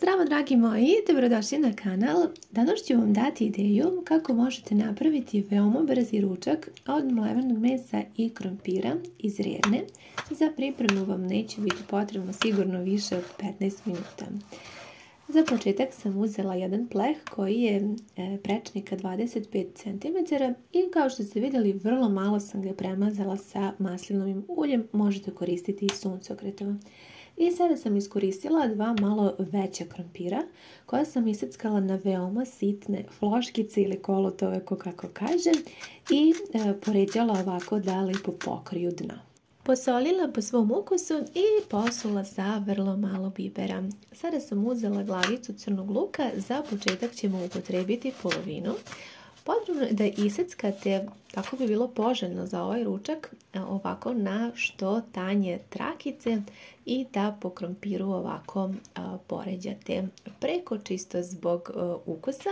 Zdravo dragi moji, dobrodošli na kanal. Danas ću vam dati ideju kako možete napraviti veoma brzi ručak od mlevenog mesa i krompira iz rerne. Za pripremu vam neće biti potrebno sigurno više od 15 minuta. Za početak sam uzela jedan pleh koji je prečnika 25 cm i kao što ste vidjeli vrlo malo sam ga premazala sa maslinovim uljem, možete koristiti i suncokretovo. I sada sam iskoristila dva malo veća krompira koja sam iseckala na veoma sitne floškice ili kolutove kako kažem i poređala ovako da lijepo pokriju dno. Posolila po svom ukusu i posula sa vrlo malo bibera. Sada sam uzela glavicu crnog luka, za početak ćemo upotrijebiti polovinu. Potrebno je da iseckate, tako bi bilo poželjno za ovaj ručak, ovako na što tanje trakice i da po krompiru ovako poređate preko čisto zbog ukusa.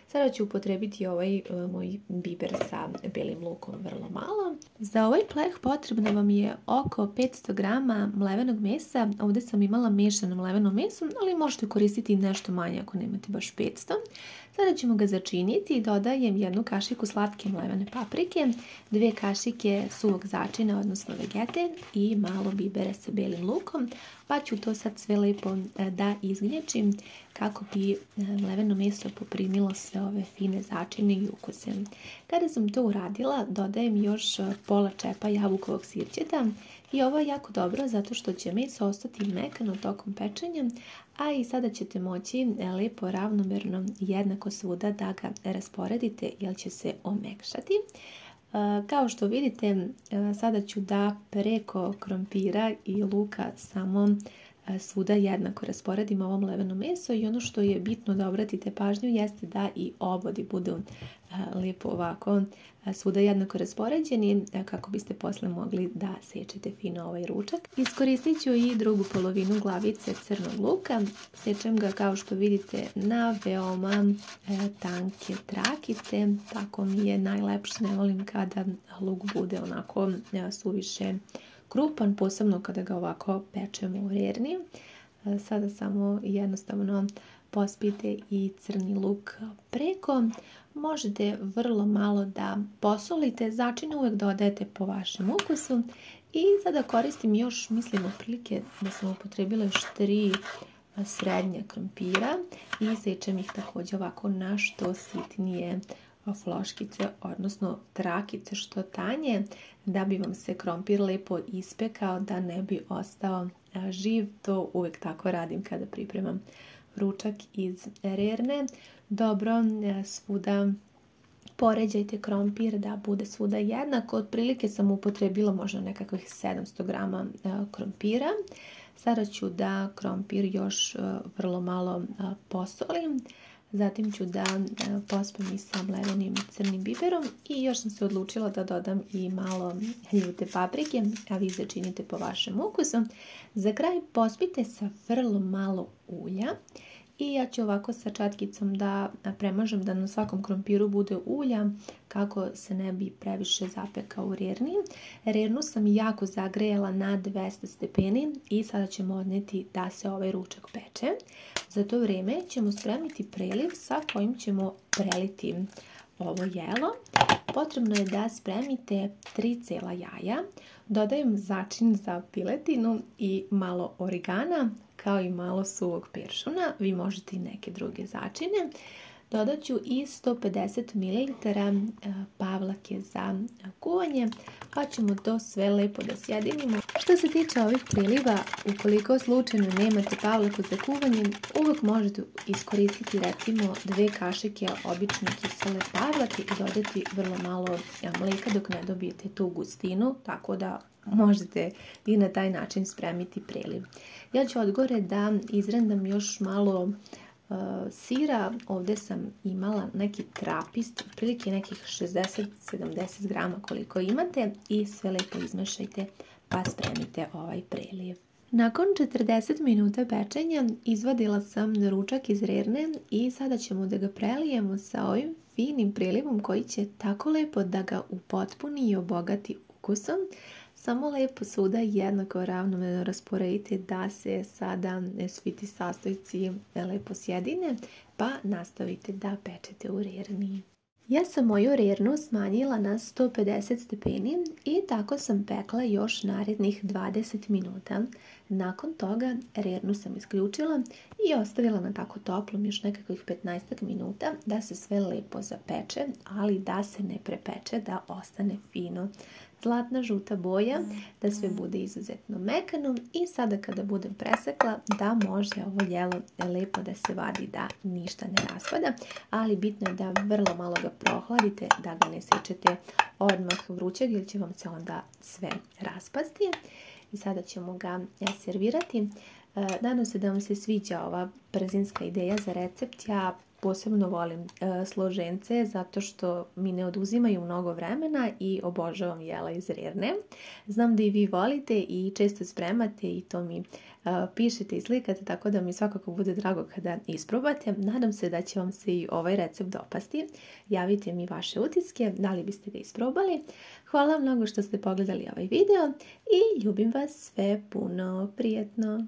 Sada ću upotrijebiti ovaj moj biber sa belim lukom vrlo malo. Za ovaj pleh potrebno vam je oko 500 g mlevenog mesa. Ovdje sam imala miješano mleveno meso, ali možete koristiti nešto manje ako nemate baš 500. Sada ćemo ga začiniti i dodajem jednu kašiku slatke mlevene paprike, 2 kašike suvog začina, odnosno vegete i malo bibera sa belim lukom, pa ću to sad sve lijepo da izgnječim kako bi mleveno meso poprimilo sve ove fine začine i ukuse. Kada sam to uradila, dodajem još pola čepa jabukovog sirćeta i ovo je jako dobro zato što će meso ostati mekano tokom pečenja, a i sada ćete moći lijepo ravnomerno jednako svuda da ga rasporedite jer će se omekšati. Kao što vidite, sada ću da preko krompira i luka samo svuda jednako rasporedim ovo mleveno meso i ono što je bitno da obratite pažnju jeste da i obodi budu lijepo ovako svuda jednako raspoređeni kako biste posle mogli da sečete fino ovaj ručak. Iskoristit ću i drugu polovinu glavice crnog luka. Sečem ga kao što vidite na veoma tanke trakice, tako mi je najlepše, ne volim kada luk bude onako suviše krupan, posebno kada ga ovako pečemo u rerni. Sada samo jednostavno pospijete i crni luk preko. Možete vrlo malo da posolite, začine uvijek dodajete po vašem ukusu. I sada koristim još, mislim otprilike da sam upotrijebila još 3 srednja krompira i sečem ih također ovako na što sitnije floškice, odnosno trakice što tanje, da bi vam se krompir lijepo ispekao, da ne bi ostao živ. To uvijek tako radim kada pripremam ručak iz rerne. Dobro svuda poređajte krompir da bude svuda jednako. Otprilike sam upotrijebila možda nekakvih 700 g krompira. Sada ću da krompir još vrlo malo posolim. Zatim ću da pospem i sa mlevenim crnim biberom i još sam se odlučila da dodam i malo ljute paprike, a vi začinite po vašem ukusu. Za kraj pospite sa vrlo malo ulja i ja ću ovako sa čatkicom da premažem da na svakom krompiru bude ulja kako se ne bi previše zapekao u rerni. Rernu sam jako zagrejala na 200 stepeni i sada ćemo odneti da se ovaj ručak peče. Za to vrijeme ćemo spremiti preliv sa kojim ćemo preliti ovo jelo. Potrebno je da spremite 3 cijela jaja, dodajem začin za piletinu i malo origana kao i malo suvog peršuna, vi možete i neke druge začine. Dodat ću i 150 ml pavlake za kuvanje, pa ćemo to sve lijepo da sjedinimo. Što se tiče ovih priliva, ukoliko slučajno nemate pavlaku za kuvanje, uvijek možete iskoristiti recimo 2 kašike obične kisele pavlake i dodati vrlo malo mlijeka dok ne dobijete tu gustinu, tako da možete i na taj način spremiti priliv. Ja ću odgore da izrendam još malo sira. Ovdje sam imala neki trapist, otprilike nekih 60-70 g koliko imate i sve lijepo izmešajte pa spremite ovaj preliv. Nakon 40 minuta pečenja izvadila sam ručak iz rerne i sada ćemo da ga prelijemo sa ovim finim prelivom koji će tako lijepo da ga upotpuni i obogati ukusom. Samo lepo svuda jednako ravnomerno rasporedite da se sada svi ti sastojci lepo sjedine, pa nastavite da pečete u rerni. Ja sam moju rernu smanjila na 150 stepeni i tako sam pekla još narednih 20 minuta. Nakon toga rernu sam isključila i ostavila na tako toplom još nekakvih 15 minuta da se sve lepo zapeče, ali da se ne prepeče, da ostane fino. Zlatna žuta boja, da sve bude izuzetno mekano i sada kada budem presekla da može ovo jelo lepo da se vadi, da ništa ne raspada, ali bitno je da vrlo malo ga prohladite, da ga ne sečete odmah vrućeg jer će vam se onda sve raspasti. I sada ćemo ga servirati. Nadam se da vam se sviđa ova brzinska ideja za recept. Ja posebno volim složence zato što mi ne oduzimaju mnogo vremena i obožavam jela iz rerne. Znam da i vi volite i često spremate i to mi pišete i slikate, tako da mi svakako bude drago kada isprobate. Nadam se da će vam se i ovaj recept dopasti. Javite mi vaše utiske, da li biste ga isprobali. Hvala mnogo što ste pogledali ovaj video i ljubim vas sve puno, prijetno!